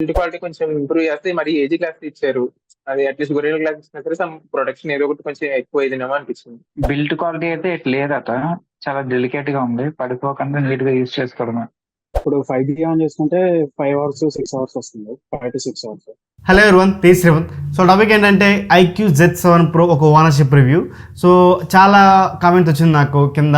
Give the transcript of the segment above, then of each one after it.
Build quality కొంచెం improve చేస్తే మరి ఏజీ గ్లాస్ ఇచ్చారు. అది అట్లీస్ట్ గొరిల్లా గ్లాస్ ఇచ్చినా సరే సమ్ ప్రొడక్షన్ ఏదో ఒకటి కొంచెం ఎక్కువ అయిందేమో అనిపించింది. బిల్డ్ క్వాలిటీ అయితే ఇట్లా లేదట. చాలా డెలికేట్ గా ఉంది, పడిపోకుండా నీట్ గా యూజ్ చేసుకోవడమే. ఇప్పుడు 5G ఆన్ చేసుకుంటే 5 అవర్స్ 6 అవర్స్ వస్తుంది, 5 to 6 hours. Hello everyone, Tej Revanth. So topic ఏంటంటే iQOO Z7 Pro ఒక ఓనర్షిప్ రివ్యూ. సో చాలా కామెంట్ వచ్చింది నాకు కింద,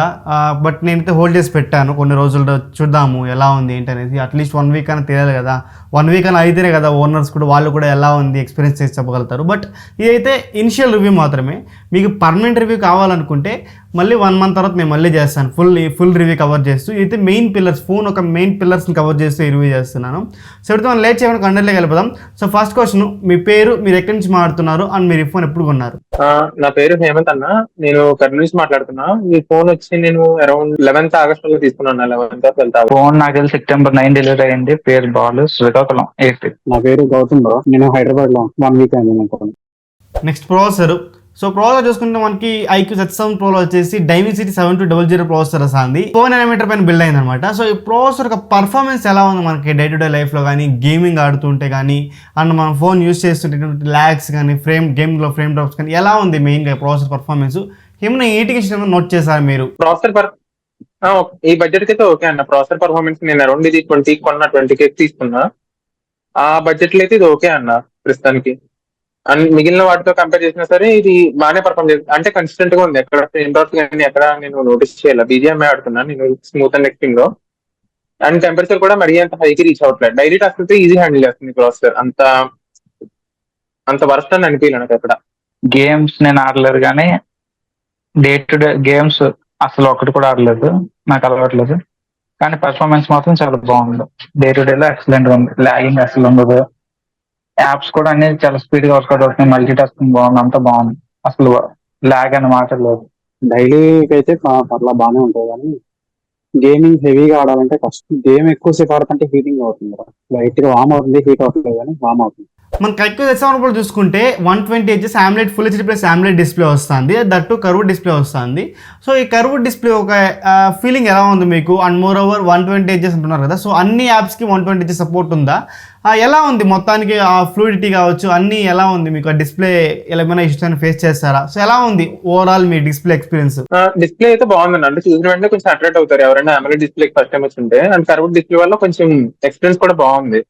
బట్ నేనైతే హోల్డ్ చేసి పెట్టాను కొన్ని రోజులు, చూద్దాము ఎలా ఉంది ఏంటి అనేది. అట్లీస్ట్ 1 వీక్ అని తెలియాలి కదా, 1 వీక్ అని అయితేనే కదా ఓనర్స్ కూడా వాళ్ళు కూడా ఎలా ఉంది ఎక్స్పీరియన్స్ చేసి చెప్పగలుగుతారు. బట్ ఇదైతే ఇనిషియల్ రివ్యూ మాత్రమే. మీకు పర్మనెంట్ రివ్యూ కావాలనుకుంటే మళ్ళీ 1 మంత్ తర్వాత నేను మళ్ళీ చేస్తాను ఫుల్ రివ్యూ కవర్ చేస్తూ. ఇదైతే మెయిన్ పిల్లర్స్, ఫోన్ ఒక మెయిన్ పిల్లర్స్ని కవర్ చేస్తూ ఈ రివ్యూ చేస్తున్నాను. సో ఇప్పుడు మనం లేట్ చేయకుండా కంటెంట్లోకి వెళ్ళిపోదాం. సో ఫస్ట్ క్వశ్చన్, మీ పేరు, మీరు ఎక్కడి నుంచి మాట్లాడుతున్నారు అండ్ మీరు ఈ ఫోన్ ఎప్పుడు కొన్నారు? నా పేరు హేమంత్ అన్న, నేను కర్నూలు నుంచి మాట్లాడుతున్నా. ఈ ఫోన్ వచ్చి నేను అరౌండ్ 11th August లో తీసుకున్నాను. 11th ఫోన్ నాకు తెలిసి September 9 డెలివరీ అయింది. పేరు బాలు, శ్రీకాకుళం ఏపీ. నా పేరు గౌతమ్ బ్రో, నేను హైదరాబాద్ లో 1 వీక్ అయింది. Next processor. సో ప్రాసెసర్ చూసుకుంటే మనకి iQOO Z7 Pro వచ్చేసి Dimensity 7200 ప్రాసెసర్ వస్తుంది. 4nm పైన బిల్డ్ అయింది అనమాట. సో ఈ ప్రాసెసర్ యొక్క పర్ఫార్మెన్స్ ఎలా ఉంది మనకి డే టు డే లైఫ్లో కానీ, గేమింగ్ ఆడుతుంటే కానీ, అండ్ మనం ఫోన్ యూస్ చేస్తుంటే ల్యాగ్స్ కానీ, గేమింగ్లో ఫ్రేమ్ డ్రాప్స్ కానీ ఎలా ఉంది మెయిన్గా ప్రాసెసర్ పర్ఫార్మెన్స్? ఏమైనా ఏటికేషన్ నోట్ చేశారా మీరు? ఈ బడ్జెట్ కి అయితే ఓకే అన్న. ప్రాసెసర్ పర్ఫార్మెన్స్ నేను అరౌండ్ ఇది 20 కొన్నా, 20K తీసుకున్నా. ఆ బడ్జెట్ లో అయితే ఇది ఓకే అన్న ప్రస్తుతానికి. అండ్ మిగిలిన వాటితో కంపేర్ చేసినా సరే ఇది బాగానే పర్ఫార్మ్ చేస్తుంది. అంటే కన్సిస్టెంట్ గా ఉంది, ఎక్కడ ఫ్రేమ్ డ్రాప్స్ కానీ ఎక్కడ నేను నోటీస్ చేయాలి. BGMI ఆడుతున్నా నేను స్మూత్ అండ్ ఎక్స్ట్రీమ్ లో. అండ్ టెంపరేచర్ కూడా మరీ అంత హైకి రీచ్ అవ్వట్లేదు. డైలీ టాస్క్ అయితే ఈజీ హ్యాండిల్ చేస్తుంది ప్రాసెసర్. అంత వర్స్ట్ అని అనిపించలేదు నాకు ఎక్కడ. గేమ్స్ నేను ఆడలేదు, కానీ డే టు డే గేమ్స్ అసలు ఒకటి కూడా ఆడలేదు, నాకు అలవాట్లేదు. కానీ పర్ఫార్మెన్స్ మాత్రం చాలా బాగుంది. డే టు డే లో ఎక్సలెంట్ గా ఉంది, లాగింగ్ అసలు ఉండదు. యాప్స్ కూడా అన్ని చాలా స్పీడ్ గా వర్కౌట్ అవుతున్నాయి, మల్టీ టాస్కింగ్ బాగుంది, అంతా బాగుంది. అసలు లాగ్ అనే మాట లేదు. డైలీకి అయితే పర్లా బాగానే ఉంటుంది, కానీ గేమింగ్ హెవీగా ఆడాలంటే కష్టం. గేమ్ ఎక్కువసేపు ఆడుతుంటే హీటింగ్ అవుతుంది, లైట్ గా వామ్ అవుతుంది, హీట్ అవుతుంది కానీ వామ్ అవుతుంది. మనకి iQOO Z7 Pro చూసుకుంటే 120Hz AMOLED full HD plus AMOLED display వస్తుంది, దట్టు కర్వ్ డిస్ప్లే వస్తుంది. సో ఈ కర్వ్ డిస్ప్లే ఒక ఫీలింగ్ ఎలా ఉంది మీకు? అండ్ మోర్ ఓవర్ 120Hz అంటున్నారు కదా, సో అన్ని యాప్స్కి 120Hz సపోర్ట్ ఉందా? ఎలా ఉంది మొత్తానికి ఆ ఫ్లూయిడిటీ కావచ్చు అన్నీ ఎలా ఉంది మీకు? ఆ డిస్ప్లే ఏమైనా ఇష్యూస్ ఫేస్ చేస్తారా? సో ఎలా ఉంది ఓవరాల్ మీ డిస్ప్లే ఎక్స్పీరియన్స్? డిస్ప్లే అయితే బాగుందండి. అంటే చూసిన వెంటనే కొంచెం అట్రాక్ట్ అవుతారు ఎవరైనా AMOLED డిస్ప్లే ఫస్ట్ టైం వచ్చింటే. అండ్ కర్వ్ డిస్ప్లే వల్ల కొంచెం ఎక్స్పీరియన్స్ కూడా బాగుంది.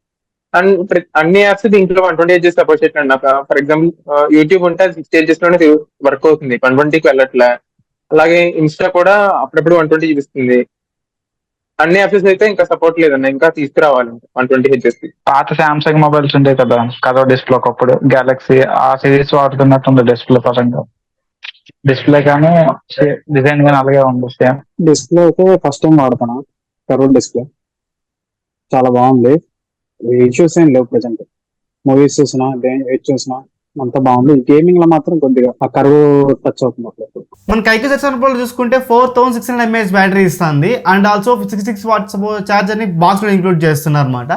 అండ్ అన్ని యాప్స్ దీంట్లో 120Hz సపోర్ట్ చేసినాడు. నాకు ఫర్ ఎగ్జాంపుల్ యూట్యూబ్ ఉంటే 60Hz లోనే వర్క్ అవుతుంది, 120కి వెళ్ళట్లే. అలాగే ఇన్స్టా కూడా అప్పుడప్పుడు 120 చూపిస్తుంది. అన్ని యాప్స్ అయితే ఇంకా సపోర్ట్ లేదన్న, ఇంకా తీసుకురావాలి 120Hz. పాత సామ్సంగ్ మొబైల్స్ ఉంటాయి కదా, కలర్ డిస్ప్లే, ఒకప్పుడు గెలాక్సీ ఆ సిరీస్ వాడుతున్నట్టుంది డిస్ప్లే పరంగా. డిస్ప్లే కానీ డిజైన్ కానీ అలాగే ఉంది సేమ్. డిస్ప్లే అయితే ఫస్ట్ టైం వాడుతున్నా, కర్వ్ డిస్ప్లే చాలా బాగుంది. ఇష్యూస్ ఏం లేవు ప్రెసెంట్. మూవీస్ చూసినా, ఏది చూసినా అంత బాగుంది. గేమింగ్ లో మాత్రం కొద్దిగా ఆ కర్వ్ టచ్ అవుతుంది అప్పుడు. మనకి iQOO Z7 Pro చూసుకుంటే 4600 mAh బ్యాటరీ ఇస్తుంది, అండ్ ఆల్సో 66 వాట్స్ ఛార్జర్ని బాక్స్లో ఇంక్లూడ్ చేస్తున్నారు అనమాట.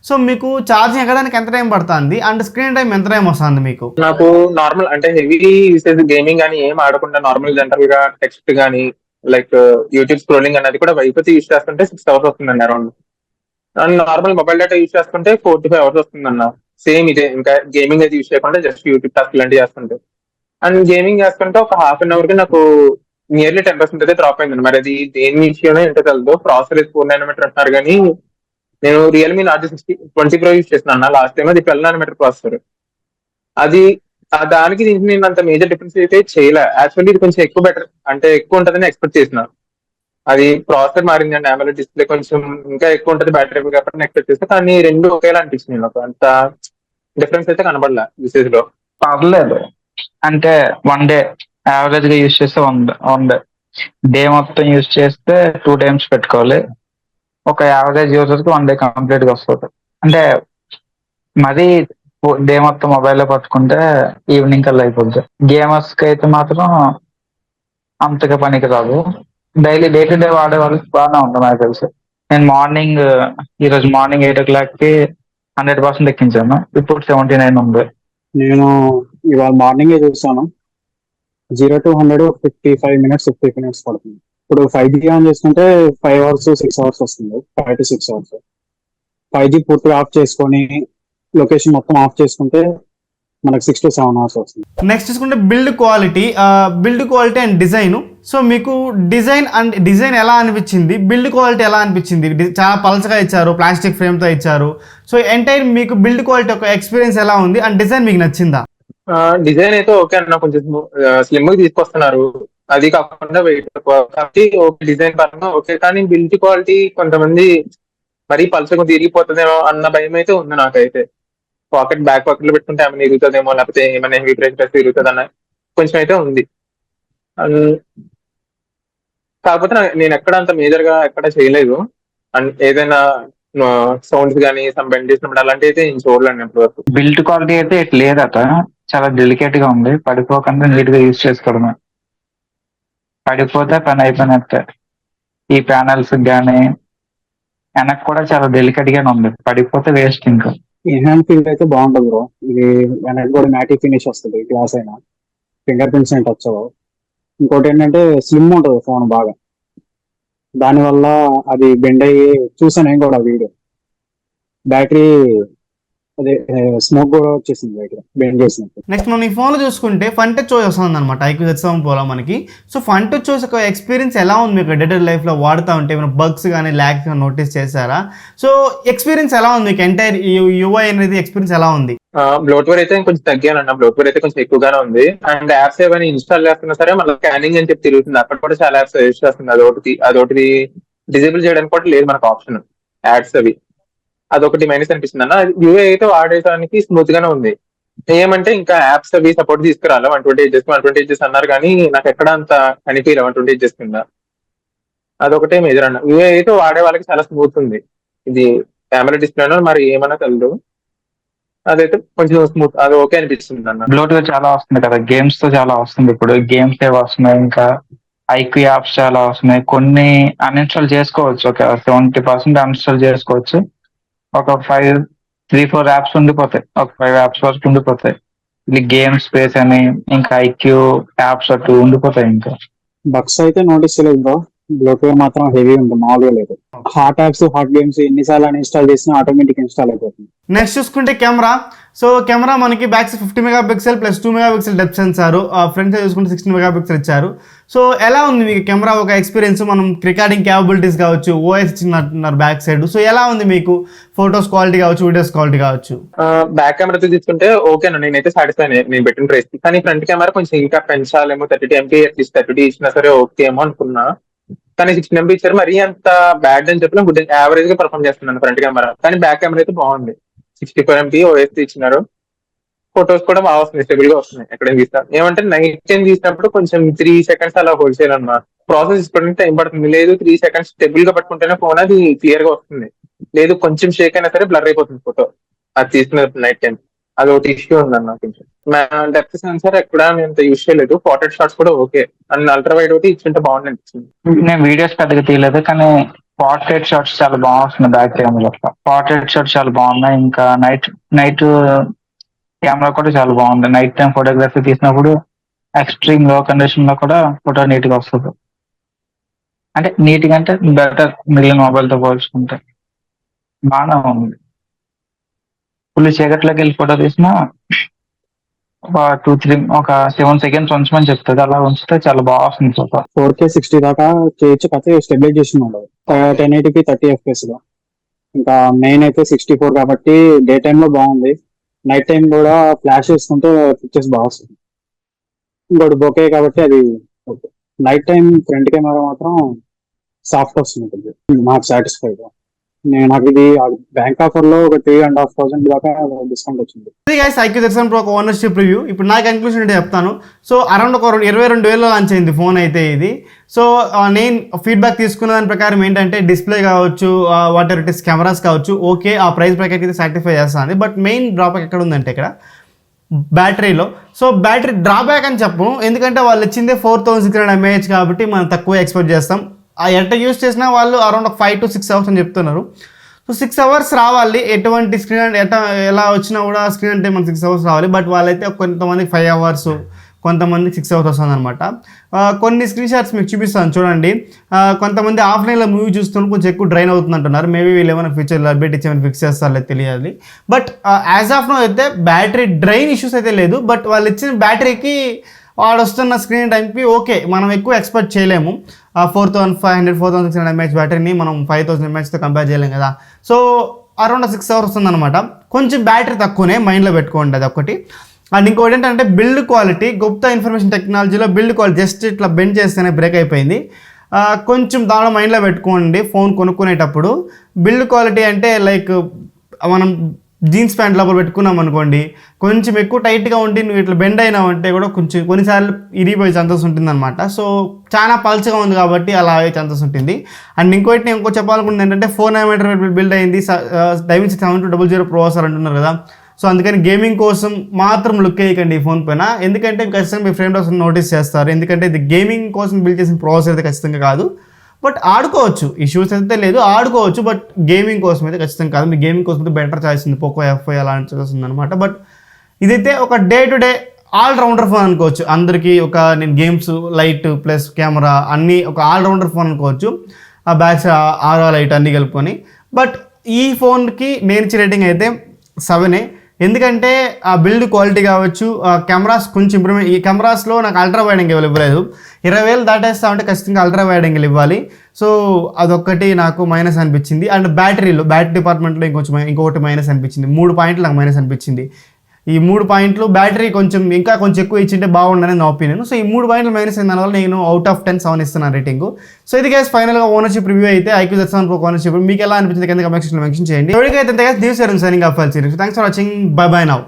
సో మీకు ఛార్జింగ్ ఎక్కడానికి ఎంత టైం పడుతుంది అండ్ స్క్రీన్ టైం ఎంత టైం వస్తుంది మీకు? నాకు నార్మల్ అంటే హెవీ యూసేజ్ గేమింగ్ కానీ ఏం ఆడకుండా నార్మల్ జనరల్ గా టెక్స్ట్ కానీ లైక్ యూట్యూబ్ స్క్రోలింగ్ అనేది కూడా వైఫై యూస్ చేస్తుంటే 6 hours వస్తుందండి around. And normal mobile data use చేసుకుంటే 4 to 5 hours వస్తుందన్న. సేమ్ ఇదే, ఇంకా గేమింగ్ అయితే యూస్ చేయకుండా జస్ట్ యూట్యూబ్ టాస్క్ లాంటివి చేస్తుంటే. అండ్ గేమింగ్ చేస్తుంటే ఒక half an hour కి నాకు నియర్లీ 10% అయితే డ్రాప్ అయిందండి. మరి అది దేని విషయమో ఏంటో తెలదు. ప్రాసెసర్ 4nm అంటున్నారు, కానీ నేను రియల్మీ నార్జో 20 Pro యూస్ చేస్తున్నాను లాస్ట్ టైం. అది 12nm ప్రాసెసర్. అది దానికి దీనికి నేను అంత మేజర్ డిఫరెన్స్ అయితే చేయలే. యాక్చువల్లీ ఇది కొంచెం ఎక్కువ బెటర్, అంటే ఎక్కువ ఉంటుందని ఎక్స్పెక్ట్ చేసిన. అది ప్రాసెసర్ మారిందండి, AMOLED డిస్ప్లే కొంచెం ఇంకా ఎక్కువ ఉంటుంది, బ్యాటరీ కాబట్టి ఎక్స్పెక్ట్ చేస్తే. కానీ రెండు ఒకేలా అనిపించింది నాకు, అంత డిఫరెన్స్ అయితే కనబడలే యూసేజ్ లో. పర్లేదు, అంటే 1 డే యావరేజ్ గా యూజ్ చేస్తే 1 డే, డే మొత్తం యూజ్ చేస్తే 2 times పెట్టుకోవాలి. ఒక యావరేజ్ యూజర్ కి 1 డే కంప్లీట్ గా వస్తుంది. అంటే మరీ డే మొత్తం మొబైల్లో పట్టుకుంటే ఈవినింగ్ కల్లా అయిపోద్ది. గేమర్స్ కి అయితే మాత్రం అంతగా పనికి రాదు. డే టు డే వాడే వాళ్ళకి బాగానే ఉంటుంది నాకు తెలిసి. నేను ఈరోజు మార్నింగ్ 8 o'clock కి 100% ఎక్కించాను, ఇప్పుడు 79 ఉంది. నేను ఇవాళ మార్నింగ్ చూస్తాను, 0 to 100 55 minutes పడుతుంది. ఇప్పుడు 5G ఆన్ చేసుకుంటే 5 hours 6 hours వస్తుంది, 5 to 6 hours. 5G పూర్తిగా ఆఫ్ చేసుకొని లొకేషన్ మొత్తం ఆఫ్ చేసుకుంటే మనకు 6 to 7 hours వస్తుంది. నెక్స్ట్ చూసుకుంటే build quality and design. So మీకు డిజైన్ ఎలా అనిపించింది, బిల్డ్ క్వాలిటీ ఎలా అనిపించింది? చాలా పల్చగా ఇచ్చారు, ప్లాస్టిక్ ఫ్రేమ్తో ఇచ్చారు. సో ఎంటైర్ మీకు బిల్డ్ క్వాలిటీ ఒక ఎక్స్పీరియన్స్ ఎలా ఉంది అండ్ డిజైన్ మీకు నచ్చిందా? డిజైన్ అయితే ఓకే అన్న, కొంచెం స్లిమ్ గా తీసుకొస్తున్నారు. అది కాకుండా వెయిట్ ఎక్కువ కాబట్టి ఓకే, డిజైన్ పరంగా ఓకే. కానీ బిల్డ్ క్వాలిటీ కొంతమంది మరీ పలుచగా తిరిగిపోతుందేమో అన్న భయం అయితే ఉంది నాకైతే. బ్యాక్ పాకెట్ లో పెట్టుకుంటే ఏమైనా తిరుగుతుందేమో, లేకపోతే ఏమైనా హెవీ ప్రెస్ తిరుగుతుంది అన్న కొంచెం అయితే ఉంది. అండ్ కాకపోతే నేను ఎక్కడ అంత మేజర్ గా ఎక్కడ చేయలేదు. అండ్ ఏదైనా సౌండ్స్ కానీ సమ్ బెండ్ చేసినప్పుడు అలాంటి అయితే నేను చూడలేను ఇప్పటి వరకు. బిల్డ్ క్వాలిటీ అయితే ఇట్లా లేదట, చాలా డెలికేట్ గా ఉంది. పడిపోకుండా నీట్ గా యూజ్ చేసుకోవడమే, పడిపోతే పని అయిపోయినట్టే. ఈ ప్యానల్స్ కానీ వెనక్కి కూడా చాలా డెలికేట్ గానే ఉంది, పడిపోతే వేస్ట్ ఇంకా. ఈ హ్యాండ్ ఫీల్ అయితే బాగుంటుంది బ్రో. ఇది వెనక్కి కూడా మ్యాటీ ఫినిష్ వస్తుంది, గ్లాస్ అయినా ఫింగర్ ప్రింట్స్ ఏం టచ్ అవ్వవు. ఇంకోటి ఏంటంటే స్లిమ్ ఉంటుంది ఫోన్ బాగా, దానివల్ల అది బెండ్ అయ్యి చూసాను నేను కూడా వీడియో. బ్యాటరీ అదే స్మోక్ కూడా వచ్చేసింది బయట బెండ్ చేసినప్పుడు. నెక్స్ట్ మనం ఈ ఫోన్లో చూసుకుంటే ఫ్రంట్ టచ్ ఓఎస్ వస్తుంది అనమాట iQOO Z7 Proలో మనకి. సో ఫ్రంట్ టచ్ ఓఎస్ యొక్క ఎక్స్పీరియన్స్ ఎలా ఉంది మీకు? డే టు డే లైఫ్లో వాడుతూ ఉంటే ఏమైనా బగ్స్ కానీ ల్యాగ్స్ కానీ నోటీస్ చేశారా? సో ఎక్స్పీరియన్స్ ఎలా ఉంది మీకు? ఎంటైర్ యూఐ అనేది ఎక్స్పీరియన్స్ ఎలా ఉంది? బ్లోట్వేర్ అయితే కొంచెం తగ్గానన్న, బ్లోట్వేర్ అయితే కొంచెం ఎక్కువగానే ఉంది. అండ్ యాప్స్ ఏమైనా ఇన్స్టాల్ చేస్తున్నా సరే మళ్ళీ స్కానింగ్ అని చెప్పి తిరుగుతుంది. అక్కడ కూడా చాలా యాప్స్ యూజ్ చేస్తుంది. అదొకటి డిజేబుల్ చేయడానికి కూడా లేదు మనకు ఆప్షన్, యాడ్స్ అవి. అదొకటి మైనస్ అనిపిస్తుంది అన్న. యూఏ అయితే వాడేయడానికి స్మూత్ గానే ఉంది. ఏమంటే ఇంకా యాప్స్ అవి సపోర్ట్ తీసుకురాలి. 128 అన్నారు కానీ నాకు ఎక్కడ అంత అనిపించలే 128 కింద. అదొకటే మేజర్ అన్న. యూఏ అయితే వాడే వాళ్ళకి చాలా స్మూత్ ఉంది. ఇది కెమెరా డిస్ప్లేనో మరి ఏమన్నా తెలియదు, అదైతే కొంచెం స్మూత్, అది ఓకే అనిపిస్తుంది అన్న. బ్లోట్వేర్ చాలా వస్తుంది కదా, గేమ్స్ తో చాలా వస్తుంది. ఇప్పుడు గేమ్స్ ఏ వస్తున్నాయి, ఇంకా iQOO యాప్స్ చాలా వస్తున్నాయి. కొన్ని అన్ఇన్స్టాల్ చేసుకోవచ్చు, ఒక 70% అన్ఇన్స్టాల్ చేసుకోవచ్చు. ఒక 3-4 యాప్స్ ఉండిపోతాయి, ఒక 5 యాప్స్ వరకు ఉండిపోతాయి. ఇది గేమ్ స్పేస్ అని ఇంకా iQOO యాప్స్ అటు ఉండిపోతాయి. ఇంకా బగ్స్ అయితే నోటీస్ చేయలేదు బ్రో. బ్లోట్వేర్ మాత్రం హెవీ ఉంది, మామూలుగా లేదు. హాట్ యాప్స్ హాట్ గేమ్స్ ఎన్నిసార్లు ఇన్స్టాల్ చేసినా ఆటోమేటిక్ ఇన్స్టాల్ అయిపోతుంది. నెక్స్ట్ చూసుకుంటే కెమెరా. సో కెమెరా మనకి back 50 megapixel plus 2 megapixel depth censor, front చూసుకుంటే 16 మెగాపిక్సెల్ ఇచ్చారు. సో ఎలా ఉంది మీకు కెమెరా ఒక ఎక్స్పీరియన్స్? మనం రికార్డింగ్ క్యాపబిలిటీస్ కావచ్చు, ఓఎస్ ఇచ్చినట్టున్నారు బ్యాక్ సైడ్. సో ఎలా ఉంది మీకు ఫొటోస్ క్వాలిటీ కావచ్చు, వీడియోస్ క్వాలిటీ కావచ్చు? బ్యాక్ కెమెరాతో తీసుకుంటే ఓకేనా, నేనైతే సాటిస్ఫై నేను పెట్టిన ప్రైస్ కి. కానీ ఫ్రంట్ కెమెరా కొంచెం ఇంకా పెంచాలేమో, 30 MP అట్లీస్ట్ 30 ఇచ్చినా సరే ఓకే ఏమో అనుకున్నా. కానీ 16 MP ఇచ్చారు, మరీ అంత బ్యాడ్ అని చెప్పిన గుడ్ యావరేజ్ గా పర్ఫామ్ చేస్తున్నాను ఫ్రంట్ కెమెరా. కానీ బ్యాక్ కెమెరా అయితే బాగుంది. 64 MP ఓఎస్ ఇచ్చినారు. ఫొటోస్ కూడా బాగా వస్తున్నాయి, స్టేబుల్ గా వస్తున్నాయి. ఎక్కడైనా తీస్తాను ఏమంటే నైట్ టైం తీసినప్పుడు కొంచెం 3 seconds అలా హోల్డ్ చేయాలన్నమాట. ప్రాసెస్ ఇప్పటికి టైం పడుతుంది. లేదు 3 seconds స్టేబుల్ గా పట్టుకుంటేనే ఫోన్ అది క్లియర్ గా వస్తుంది. లేదు కొంచెం షేక్ అయినా సరే బ్లర్ అయిపోతుంది ఫోటో, అది తీసుకున్నప్పుడు నైట్ టైం. అది ఒకటి ఇష్యూ ఉందన్న. కొంచెం డెప్త్ సెన్సార్ ఎక్కడ నేను యూజ్ చేయలేదు. పోర్ట్రేట్ షాట్స్ కూడా ఓకే. అండ్ అల్ట్రా వైడ్ ఒకటి ఇచ్చింటే బాగుంది అనిపించింది. నేను వీడియోస్ పెద్దగా తీయలేదు, కానీ పోర్ట్రేట్ షాట్స్ చాలా బాగా వస్తున్నాయి. బ్యాక్ కెమెరా పోర్ట్రేట్ షాట్స్ చాలా బాగున్నాయి. ఇంకా నైట్ కెమెరా కూడా చాలా బాగుంది. నైట్ టైం ఫోటోగ్రఫీ తీసినప్పుడు ఎక్స్ట్రీమ్ లో కండిషన్ లో కూడా ఫోటో నీట్ గా వస్తుంది. అంటే నీట్ గా అంటే బెటర్, మిగిలిన మొబైల్ తో పోల్చుకుంటే బాగానే ఉంది. ఫుల్ చీకట్లోకి వెళ్ళి ఫోటో తీసినా ఒక 7 seconds ఉంచమని చెప్తుంది, అలా ఉంచితే చాలా బాగా వస్తుంది ఫోటో. 4K 60 దాకా చేయొచ్చు, కాకపోతే స్టెబిలైజేషన్ ఉండదు. 1080p 30 FPS లో. ఇంకా మెయిన్ అయితే 64 కాబట్టి డే టైమ్ లో బాగుంది. నైట్ టైం కూడా ఫ్లాష్ వేసుకుంటే పిక్చర్స్ బాగా వస్తుంది. ఇంకోటి బొకే కాబట్టి అది నైట్ టైం ఫ్రంట్ కెమెరా మాత్రం సాఫ్ట్ వస్తుంది, నాకు సాటిస్ఫైడ్. నాకు ఇది బ్యాంక్ ఆఫర్ లో ఒక 3,500 దాకా డిస్కౌంట్ వచ్చింది. ఇది guys iQOO Z7 Pro ownership review. ఇప్పుడు నా కన్క్లూషన్ అంటే చెప్తాను. సో అరౌండ్ ఒక 22,000 లాంచ్ అయింది ఫోన్ అయితే ఇది. సో నేను ఫీడ్బ్యాక్ తీసుకున్న దాని ప్రకారం ఏంటంటే డిస్ప్లే కావచ్చు, what ever it is cameras కావచ్చు, ఓకే ఆ ప్రైస్ బ్రేక్ అయితే సాటిస్ఫై చేస్తుంది. బట్ మెయిన్ డ్రాబ్యాక్ ఎక్కడ ఉందంటే ఇక్కడ బ్యాటరీలో. సో బ్యాటరీ డ్రాబ్యాక్ అని చెప్పను, ఎందుకంటే వాళ్ళు ఇచ్చిందే 4,600 mAh కాబట్టి మనం తక్కువ ఎక్స్పెక్ట్ చేస్తాం. ఎట్ట యూస్ చేసినా వాళ్ళు అరౌండ్ 5 to 6 hours అని చెప్తున్నారు. సో 6 hours రావాలి, ఎటువంటి స్క్రీన్ ఎలా వచ్చినా కూడా స్క్రీన్ అంటే మనకి 6 hours రావాలి. బట్ వాళ్ళైతే కొంతమందికి 5 hours, కొంతమంది 6 అవర్స్ వస్తుంది అనమాట. కొన్ని స్క్రీన్ షాట్స్ మీకు చూపిస్తాను చూడండి. కొంతమంది ఆఫ్లైన్లో మూవీ చూస్తున్నప్పుడు కొంచెం ఎక్కువ డ్రైన్ అవుతుందంటున్నారు. మేబీ వీళ్ళు ఏమైనా ఫ్యూచర్లో అప్డేట్ ఇచ్చి ఏమైనా ఫిక్స్ చేస్తారో తెలియాలి. బట్ యాజ్ ఆఫ్ నో అయితే బ్యాటరీ డ్రైన్ ఇష్యూస్ అయితే లేదు. బట్ వాళ్ళు ఇచ్చిన బ్యాటరీకి వాడు వస్తున్న స్క్రీన్ టైంకి ఓకే, మనం ఎక్కువ ఎక్స్పెక్ట్ చేయలేము. 4500 4600 mAh బ్యాటరీని మనం 5000 mAhతో కంపేర్ చేయలేం కదా. సో అరౌండ్ 6 అవర్స్ వస్తుందన్నమాట. కొంచెం బ్యాటరీ తక్కువనే, మైండ్లో పెట్టుకోండి అది ఒకటి. అండ్ ఇంకోటి ఏంటంటే బిల్డ్ క్వాలిటీ, గుప్తా ఇన్ఫర్మేషన్ టెక్నాలజీలో బిల్డ్ క్వాలిటీ జస్ట్ ఇట్లా బెండ్ చేస్తేనే బ్రేక్ అయిపోయింది. కొంచెం దానిలో మైండ్లో పెట్టుకోండి ఫోన్ కొనుక్కునేటప్పుడు. బిల్డ్ క్వాలిటీ అంటే లైక్ మనం జీన్స్ ప్యాంట్ లోపల పెట్టుకున్నాం అనుకోండి, కొంచెం ఎక్కువ టైట్గా ఉండి నువ్వు ఇట్లా బెండ్ అయినావు అంటే కూడా కొంచెం కొన్నిసార్లు ఇరిగిపోయే ఛాన్సెస్ ఉంటుంది అనమాట. సో చాలా పల్చగా ఉంది కాబట్టి అలా అయ్యే ఛాన్సెస్ ఉంటుంది. అండ్ ఇంకోటి నేను ఇంకో చెప్పాలనుకుంటుంది ఏంటంటే 4nm బిల్డ్ అయింది, Dimensity 7200 ప్రాసెసర్ అంటున్నారు కదా. సో అందుకని గేమింగ్ కోసం మాత్రం లుక్ వేయకండి ఈ ఫోన్ పైన, ఎందుకంటే ఖచ్చితంగా మీ ఫ్రెండ్ కోసం నోటీస్ చేస్తారు. ఎందుకంటే ఇది గేమింగ్ కోసం బిల్డ్ చేసిన ప్రాసెసర్ అయితే ఖచ్చితంగా కాదు. బట్ ఆడుకోవచ్చు, ఇష్యూస్ అయితే లేదు, ఆడుకోవచ్చు. బట్ గేమింగ్ కోసం అయితే ఖచ్చితంగా కాదు. మీ గేమింగ్ కోసం అయితే బెటర్ చాయిస్ ఉంది, పోకో F5 అలాంటి చాయిస్ ఉందన్నమాట. బట్ ఇదైతే ఒక day to day all rounder phone అనుకోవచ్చు. అందరికీ ఒక నేను గేమ్స్, లైట్ ప్లస్ కెమెరా అన్నీ ఒక ఆల్రౌండర్ ఫోన్ అనుకోవచ్చు. ఆ బ్యాక్స్ ఆరో లైట్ అన్నీ కలుపుకొని. బట్ ఈ ఫోన్కి నేను ఇచ్చే రేటింగ్ అయితే 7. ఎందుకంటే ఆ బిల్డ్ క్వాలిటీ కావచ్చు, కెమెరాస్ కొంచెం ఇంప్రూవ్మెంట్. ఈ కెమెరాస్లో నాకు అల్ట్రా వైడ్ యాంగిల్ ఇవ్వలేదు. 20,000 దాటేస్తా ఉంటే ఖచ్చితంగా అల్ట్రా వైడ్ యాంగిల్ ఇవ్వాలి. సో అదొక్కటి నాకు మైనస్ అనిపించింది. అండ్ బ్యాటరీ డిపార్ట్మెంట్లో ఇంకొకటి మైనస్ అనిపించింది. 3 పాయింట్లు నాకు మైనస్ అనిపించింది. ఈ 3 పాయింట్లు బ్యాటరీ ఇంకా కొంచెం ఎక్కువ ఇచ్చింటే బాగుండని నా ఒపీనియన్. సో ఈ 3 పాయింట్లు మైనస్ అయిన దానివల్ల నేను అవుట్ ఆఫ్ 10 7 ఇస్తున్నాను రేటింగ్. సో ఇది గైస్ ఫైనల్గా ఓనర్షిప్ రివ్యూ అయితే iQOO Z7 Pro ఓనర్షిప్ మీకు ఎలా అనిపించింది కింద కమెంట్ సెక్షన్లో మెన్షన్ చేయండి. ఎవరికైతే news signing off. Thanks for watching. By by now.